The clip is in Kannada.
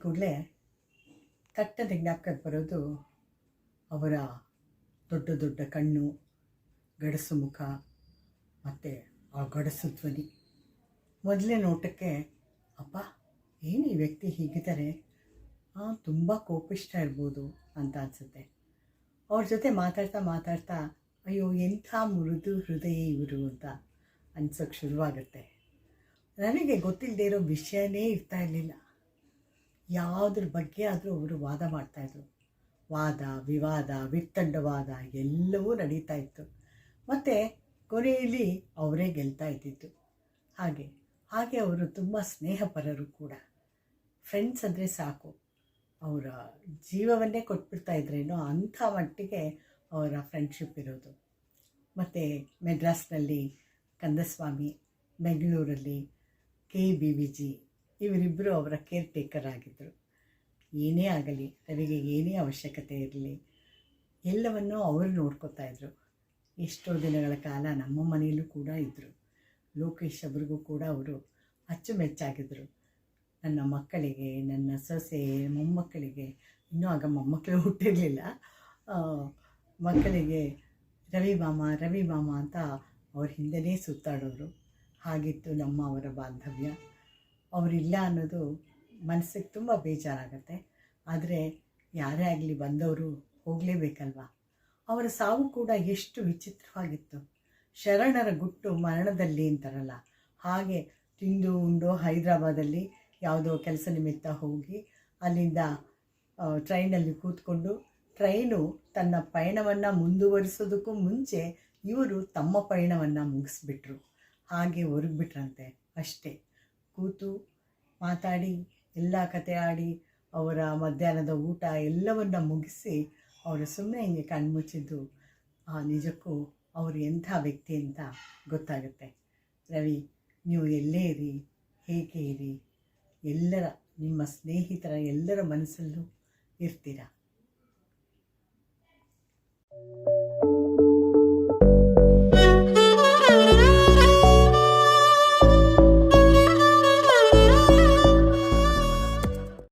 ಕೂಡಲೇ ತಟ್ಟನೆ ಜ್ಞಾಪಕಕ್ಕೆ ಬರೋದು ಅವರ ದೊಡ್ಡ ದೊಡ್ಡ ಕಣ್ಣು, ಗಡಸು ಮುಖ ಮತ್ತು ಆ ಗಡಸು ಧ್ವನಿ. ಮೊದಲೇ ನೋಟಕ್ಕೆ ಅಪ್ಪ ಏನು ಈ ವ್ಯಕ್ತಿ ಹೀಗಿದ್ದಾರೆ, ತುಂಬ ಕೋಪಿಷ್ಟ ಇರ್ಬೋದು ಅಂತ ಅನಿಸುತ್ತೆ. ಅವ್ರ ಜೊತೆ ಮಾತಾಡ್ತಾ ಮಾತಾಡ್ತಾ ಅಯ್ಯೋ ಎಂಥ ಮೃದು ಹೃದಯ ಇವರು ಅಂತ ಅನ್ಸೋಕ್ಕೆ ಶುರುವಾಗುತ್ತೆ. ನನಗೆ ಗೊತ್ತಿಲ್ಲದೆ ಇರೋ ವಿಷಯನೇ ಇರ್ತಾ ಇರಲಿಲ್ಲ. ಯಾವುದ್ರ ಬಗ್ಗೆ ಆದರೂ ಅವರು ವಾದ ಮಾಡ್ತಾಯಿದ್ರು. ವಾದ ವಿವಾದ ವಿತ್ತಂಡವಾದ ಎಲ್ಲವೂ ನಡೀತಾ ಇತ್ತು. ಮತ್ತು ಕೊನೆಯಲ್ಲಿ ಅವರೇ ಗೆಲ್ತಾ ಇದ್ದಿತ್ತು. ಹಾಗೆ ಅವರು ತುಂಬ ಸ್ನೇಹಪರರು ಕೂಡ. ಫ್ರೆಂಡ್ಸ್ ಅಂದರೆ ಸಾಕು, ಅವರ ಜೀವವನ್ನೇ ಕೊಟ್ಬಿಡ್ತಾ ಇದ್ರೇನೋ ಅಂಥ ಮಟ್ಟಿಗೆ ಅವರ ಫ್ರೆಂಡ್ಶಿಪ್ ಇರೋದು. ಮತ್ತು ಮೆಡ್ರಾಸ್ನಲ್ಲಿ ಕಂದಸ್ವಾಮಿ, ಬೆಂಗಳೂರಲ್ಲಿ KBVG ಇವರಿಬ್ಬರು ಅವರ ಕೇರ್ ಟೇಕರ್ ಆಗಿದ್ದರು. ಏನೇ ಆಗಲಿ, ರವಿಗೆ ಏನೇ ಅವಶ್ಯಕತೆ ಇರಲಿ ಎಲ್ಲವನ್ನೂ ಅವರು ನೋಡ್ಕೋತಾಯಿದ್ರು. ಎಷ್ಟೋ ದಿನಗಳ ಕಾಲ ನಮ್ಮ ಮನೆಯಲ್ಲೂ ಕೂಡ ಇದ್ದರು. ಲೋಕೇಶ್ ಅವ್ರಿಗೂ ಕೂಡ ಅವರು ಅಚ್ಚುಮೆಚ್ಚಾಗಿದ್ದರು. ನನ್ನ ಮಕ್ಕಳಿಗೆ, ನನ್ನ ಸೊಸೆ, ಮೊಮ್ಮಕ್ಕಳಿಗೆ, ಇನ್ನೂ ಆಗ ಮೊಮ್ಮಕ್ಕಳು ಹುಟ್ಟಿರಲಿಲ್ಲ, ಮಕ್ಕಳಿಗೆ ರವಿ ಮಾಮ ಅಂತ ಅವ್ರ ಹಿಂದೆಯೇ ಸುತ್ತಾಡೋರು. ಹಾಗಿತ್ತು ಅವರ ಬಾಂಧವ್ಯ. ಅವರಿಲ್ಲ ಅನ್ನೋದು ಮನಸ್ಸಿಗೆ ತುಂಬ ಬೇಜಾರಾಗುತ್ತೆ. ಆದರೆ ಯಾರೇ ಆಗಲಿ ಬಂದವರು ಹೋಗಲೇಬೇಕಲ್ವ. ಅವರ ಸಾವು ಕೂಡ ಎಷ್ಟು ವಿಚಿತ್ರವಾಗಿತ್ತು. ಶರಣರ ಗುಟ್ಟು ಮರಣದಲ್ಲಿ ಅಂತಾರಲ್ಲ, ಹಾಗೆ ತಿಂದು ಉಂಡು ಹೈದರಾಬಾದಲ್ಲಿ ಯಾವುದೋ ಕೆಲಸ ನಿಮಿತ್ತ ಹೋಗಿ ಅಲ್ಲಿಂದ ಟ್ರೈನಲ್ಲಿ ಕೂತ್ಕೊಂಡು ಟ್ರೈನು ತನ್ನ ಪಯಣವನ್ನು ಮುಂದುವರಿಸೋದಕ್ಕೂ ಮುಂಚೆ ಇವರು ತಮ್ಮ ಪಯಣವನ್ನು ಮುಗಿಸ್ಬಿಟ್ರು. ಹಾಗೆ ಹೊರಗ್ಬಿಟ್ರಂತೆ. ಅಷ್ಟೇ ಕೂತು ಮಾತಾಡಿ ಎಲ್ಲ ಕತೆ ಆಡಿ ಅವರ ಮಧ್ಯಾಹ್ನದ ಊಟ ಎಲ್ಲವನ್ನು ಮುಗಿಸಿ ಅವರು ಸುಮ್ಮನೆ ಹಿಂಗೆ ಕಣ್ಮುಚ್ಚಿದ್ದು ನಿಜಕ್ಕೂ ಅವರು ಎಂಥ ವ್ಯಕ್ತಿ ಅಂತ ಗೊತ್ತಾಗುತ್ತೆ. ರವಿ, ನೀವು ಎಲ್ಲೇ ಇರಿ, ಹೇಗೆ ಇರಿ, ನಿಮ್ಮ ಸ್ನೇಹಿತರ ಎಲ್ಲರ ಮನಸ್ಸಲ್ಲೂ ಇರ್ತೀರ.